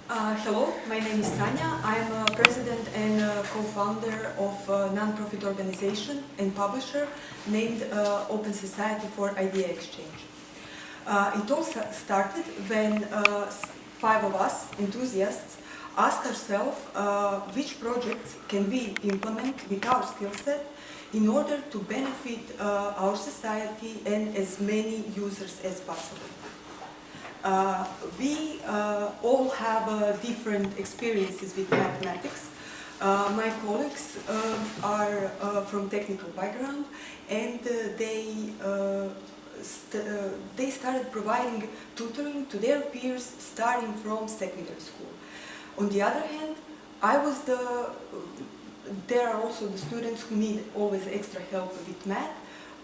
Hello, my name is Sanja. I am a president and co-founder of a non-profit organization and publisher named Open Society for Idea Exchange. It all started when 5 of us, enthusiasts, asked ourselves which projects can we implement with our skill set in order to benefit our society and as many users as possible. We all have different experiences with mathematics. My colleagues are from technical background, and they started providing tutoring to their peers starting from secondary school. On the other hand, there are also the students who need always extra help with math.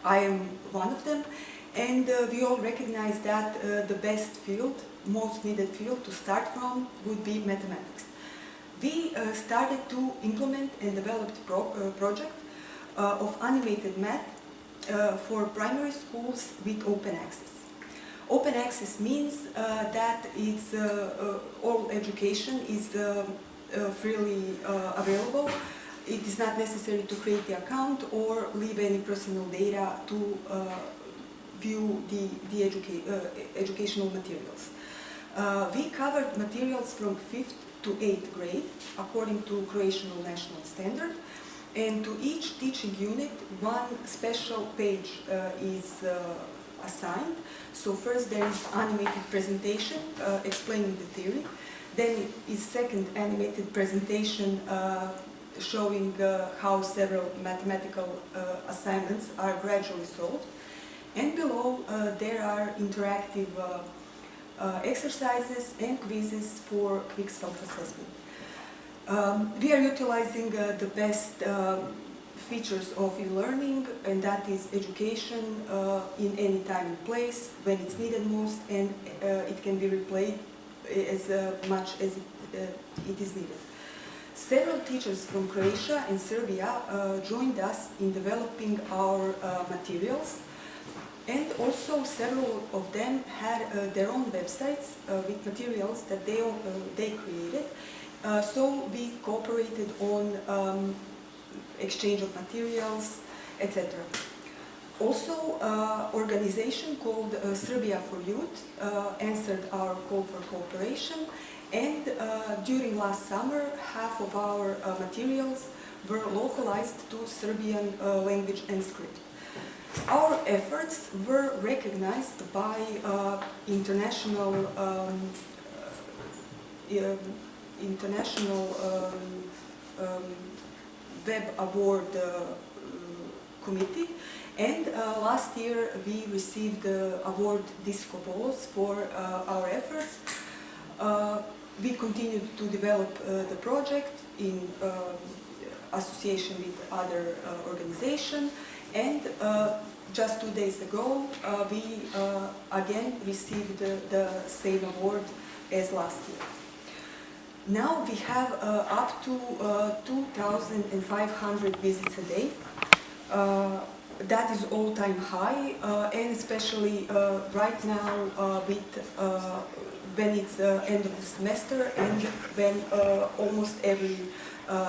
I am one of them. And we all recognize that the best field, most needed field to start from would be mathematics. We started to implement and developed a project of animated math for primary schools with open access. Open access means that it's, all education is freely available. It is not necessary to create the account or leave any personal data to view the educational materials. We covered materials from 5th to 8th grade according to Croatian national standard, and to each teaching unit one special page is assigned. So first there is animated presentation explaining the theory, then is second animated presentation showing how several mathematical assignments are gradually solved. And below there are interactive exercises and quizzes for quick self-assessment. We are utilizing the best features of e-learning, and that is education in any time and place when it's needed most, and it can be replayed as much as it is needed. Several teachers from Croatia and Serbia joined us in developing our materials. And also several of them had their own websites with materials that they created. So we cooperated on exchange of materials, etc. Also, organization called Serbia for Youth answered our call for cooperation, and during last summer, half of our materials were localized to Serbian language and script. Our efforts were recognized by international web award committee, and last year we received the award Discopolos for our efforts. We continued to develop the project in association with other organizations. And just 2 days ago, we again received the same award as last year. Now we have up to 2,500 visits a day. That is all-time high, and especially right now when it's end of the semester and when almost every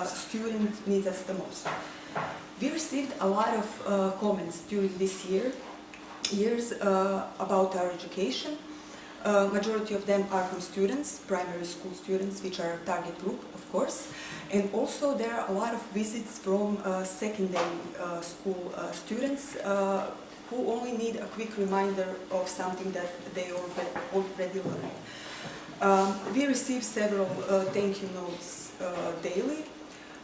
student needs us the most. We received a lot of comments during this years about our education. Majority of them are from students, primary school students, which are our target group, of course. And also there are a lot of visits from secondary school students who only need a quick reminder of something that they already learned. We receive several thank you notes daily.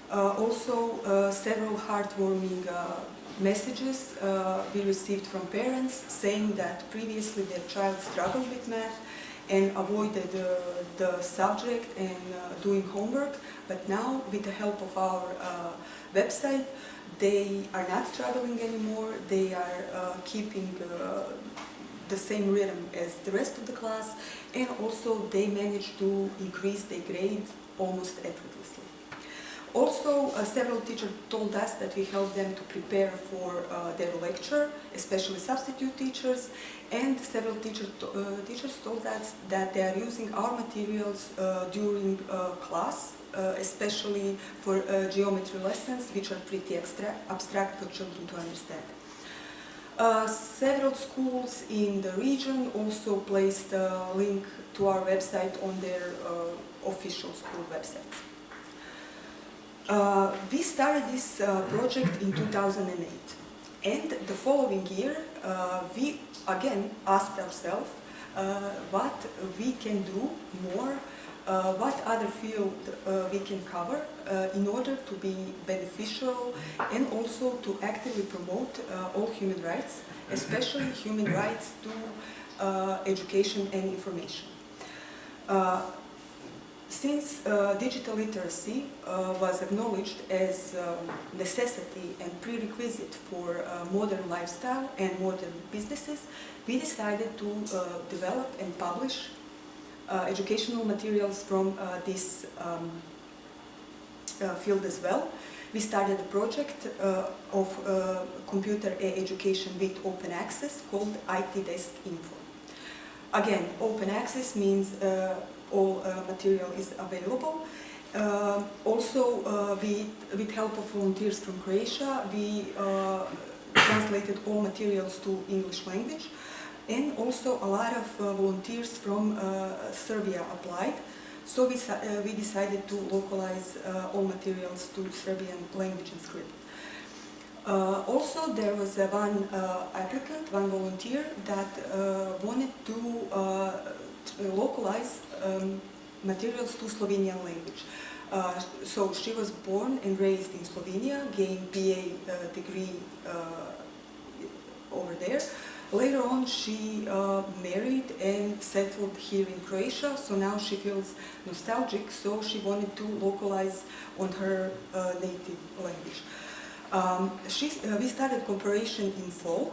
Also, several heartwarming messages we received from parents saying that previously their child struggled with math and avoided the subject and doing homework, but now with the help of our website they are not struggling anymore. They are keeping the same rhythm as the rest of the class, and also they managed to increase their grade almost effortlessly. Also, several teachers told us that we helped them to prepare for their lecture, especially substitute teachers, And several teachers told us that they are using our materials during class, especially for geometry lessons, which are pretty abstract for children to understand. Several schools in the region also placed a link to our website on their official school websites. We started this project in 2008, and the following year we again asked ourselves what we can do more, what other field we can cover in order to be beneficial and also to actively promote all human rights, especially human rights to education and information. Since digital literacy was acknowledged as necessity and prerequisite for modern lifestyle and modern businesses, we decided to develop and publish educational materials from this field as well. We started a project of computer education with open access called IT Desk Info. Again, open access means all material is available. Also, with help of volunteers from Croatia, we translated all materials to English language, and also a lot of volunteers from Serbia applied. So we decided to localize all materials to Serbian language and script. Also, there was one applicant, one volunteer that wanted to localize materials to Slovenian language. So she was born and raised in Slovenia, gained BA degree over there. Later on she married and settled here in Croatia, so now she feels nostalgic, so she wanted to localize on her native language. We started cooperation in fall,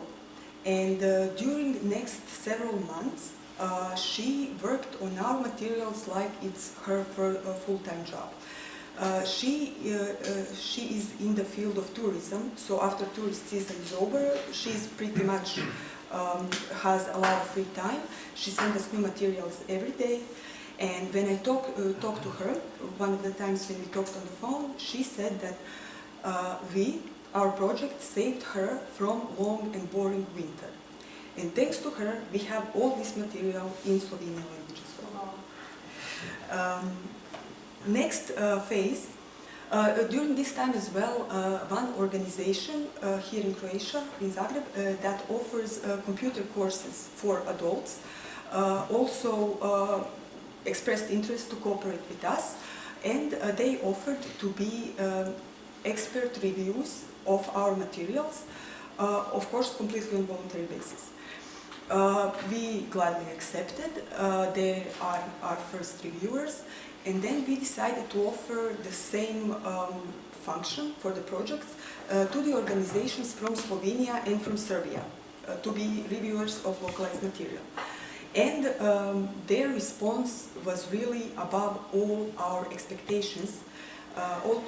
and during the next several months she worked on our materials like it's her full-time job. She is in the field of tourism, so after tourist season is over, she's pretty much has a lot of free time. She sends us new materials every day, and when I talked to her, one of the times when we talked on the phone, she said that our project saved her from long and boring winter. And thanks to her, we have all this material in Slovenian language as well. Next phase, during this time as well, one organization here in Croatia, in Zagreb, that offers computer courses for adults, also expressed interest to cooperate with us, and they offered to be expert reviews of our materials, of course completely on voluntary basis. We gladly accepted. They are our first reviewers, and then we decided to offer the same function for the projects to the organizations from Slovenia and from Serbia to be reviewers of localized material. And their response was really above all our expectations.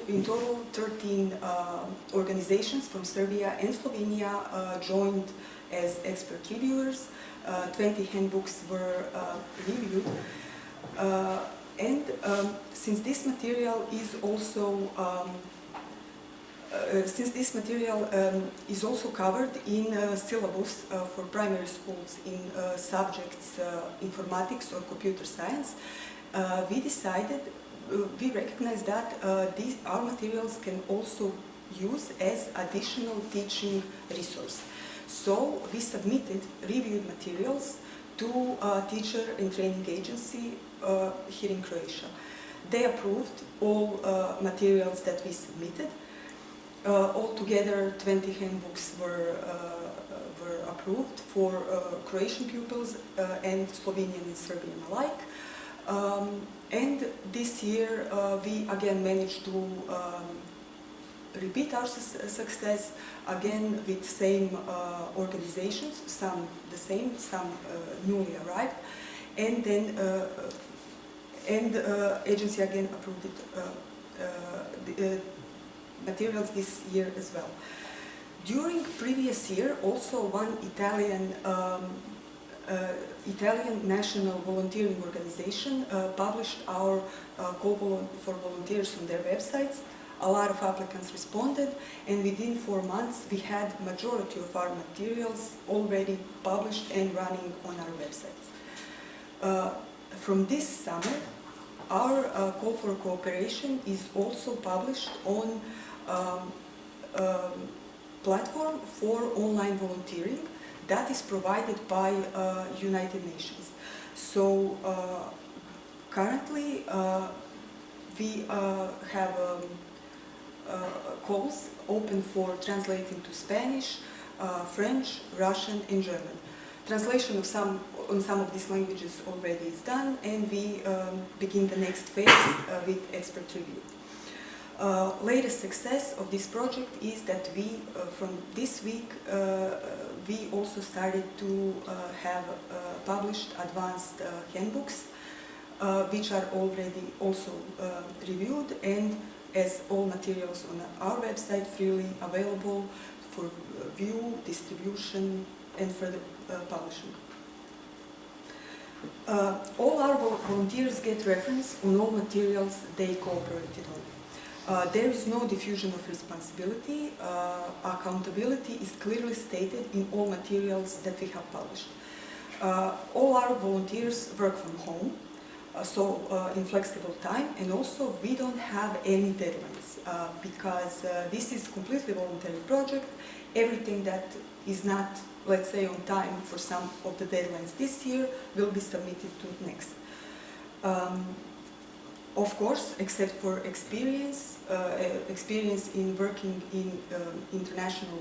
In total, 13 organizations from Serbia and Slovenia joined as expert reviewers. 20 handbooks were reviewed. And since this material is also covered in syllabus for primary schools in subjects informatics or computer science, we recognize that our materials can also use as additional teaching resource. So we submitted reviewed materials to a teacher and training agency here in Croatia. They approved all materials that we submitted. Altogether 20 handbooks were approved for Croatian pupils and Slovenian and Serbian alike. And this year we again managed to repeat our success again with same organizations, some the same, some newly arrived, and then agency again approved the materials this year as well. During previous year, also one Italian Italian national volunteering organization published our call for volunteers on their websites. A lot of applicants responded, and within 4 months we had majority of our materials already published and running on our websites. From this summer, our call for cooperation is also published on platform for online volunteering that is provided by United Nations. So currently we have calls open for translating to Spanish, French, Russian and German. Translation of some of these languages already is done, and we begin the next phase with expert review. Latest success of this project is that we, from this week, we also started to have published advanced handbooks, which are already also reviewed, and as all materials on our website freely available for view, distribution, and further publishing. All our volunteers get reference on all materials they cooperated on. There is no diffusion of responsibility. Accountability is clearly stated in all materials that we have published. All our volunteers work from home, in flexible time, and also we don't have any deadlines because this is completely voluntary project. Everything that is not, let's say, on time for some of the deadlines this year will be submitted to next. Of course, except for experience in working in international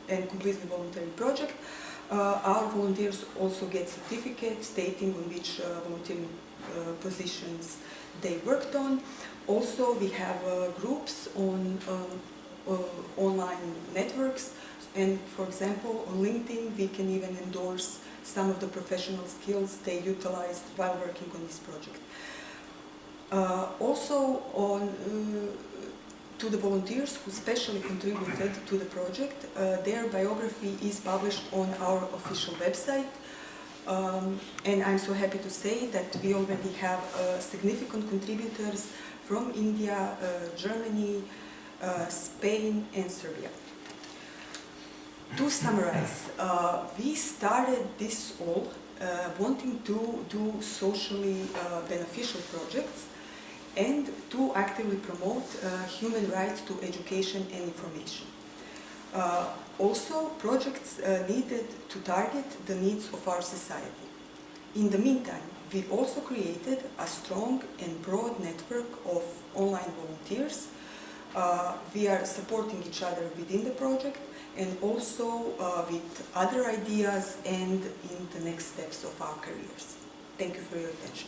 and completely voluntary project, our volunteers also get certificates stating on which volunteering positions they worked on. Also, we have groups on online networks, and for example, on LinkedIn, we can even endorse some of the professional skills they utilized while working on this project. Also, to the volunteers who specially contributed to the project, their biography is published on our official website. And I'm so happy to say that we already have significant contributors from India, Germany, Spain and Serbia. To summarize, we started this all wanting to do socially beneficial projects and to actively promote human rights to education and information. Also, projects needed to target the needs of our society. In the meantime, we also created a strong and broad network of online volunteers. We are supporting each other within the project and also with other ideas and in the next steps of our careers. Thank you for your attention.